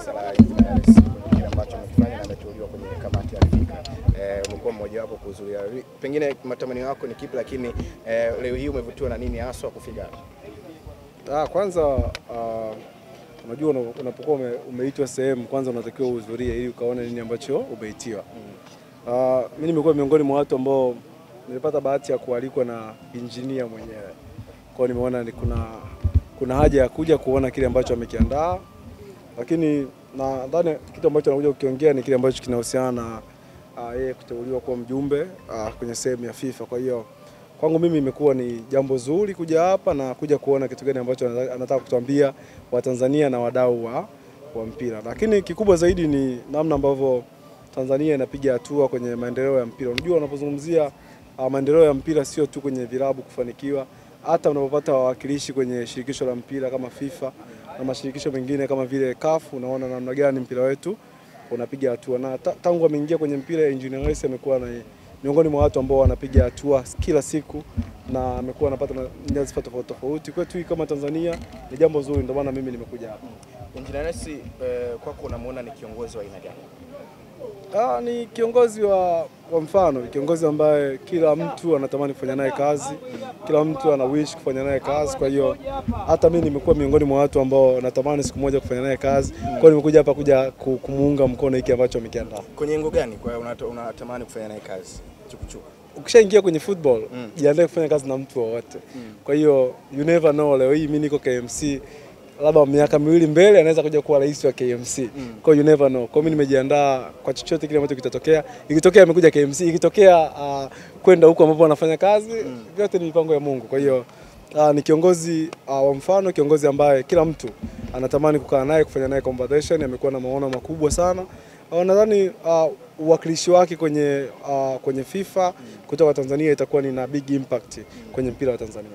kanisa la Engineers kile ambacho umekifanya na umeteuliwa kwenye kamati ya Afrika. Umekuwa mmoja wapo kuhudhuria. Pengine matamanio yako ni kipi, lakini leo hii umevutiwa na nini haswa kufika hapa? Kwanza unajua unapokuwa umeitwa sehemu, kwanza unatakiwa uhudhurie ili ukaone nini ambacho umeitiwa. Mimi nimekuwa miongoni mwa watu ambao nilipata bahati ya kualikwa na engineer mwenyewe. Kwa hiyo nimeona kuna haja ya kuja kuona kile ambacho amekiandaa. Lakini nadhani kitu ambacho anakuja kukiongea ni kile ambacho kinahusiana na yeye kuteuliwa kuwa mjumbe kwenye sehemu ya FIFA. Kwa hiyo kwangu mimi imekuwa ni jambo zuri kuja hapa na kuja kuona kitu gani ambacho anataka kutuambia Watanzania na wadau wa mpira. Lakini kikubwa zaidi ni namna ambavyo Tanzania inapiga hatua kwenye maendeleo ya mpira. Unajua unapozungumzia maendeleo ya mpira sio tu kwenye vilabu kufanikiwa, hata unapopata wawakilishi kwenye shirikisho la mpira kama FIFA na mashirikisho mengine kama vile CAF, unaona namna gani mpira wetu unapiga hatua. Na tangu ameingia kwenye mpira, Engineers amekuwa na miongoni mwa watu ambao wanapiga hatua kila siku na amekuwa anapata nyadhifa tofauti tofauti. Kwetu kama Tanzania ni jambo zuri, ndio maana mimi nimekuja hapa. Engineers kwako unamuona ni kiongozi wa aina gani? Ni kiongozi wa mfano, kiongozi ambaye kila mtu anatamani kufanya naye kazi, kila mtu ana wish kufanya naye kazi. Kwa hiyo hata mimi nimekuwa miongoni mwa watu ambao natamani siku moja kufanya naye kazi. Kwa hiyo nimekuja hapa kumuunga mkono hiki ambacho amekiandaa. Kwenye engo gani kwa hiyo unatamani kufanya naye kazi? Chukuchuku. Ukishaingia kwenye football, jiandae kufanya kazi na mtu wowote. Kwa hiyo you never know, leo hii mimi niko KMC, labda miaka miwili mbele anaweza kuja kuwa rais wa KMC. Kwa you never know. Kwa mimi nimejiandaa kwa chochote kile ambacho kitatokea. Ikitokea amekuja KMC, ikitokea kwenda huko ambapo anafanya kazi, yote ni mipango ya Mungu. Kwa hiyo ni kiongozi wa mfano, kiongozi ambaye kila mtu anatamani kukaa naye, kufanya naye conversation. Amekuwa na maono makubwa sana. Nadhani uwakilishi wake kwenye FIFA kutoka Tanzania itakuwa ni na big impact kwenye mpira wa Tanzania.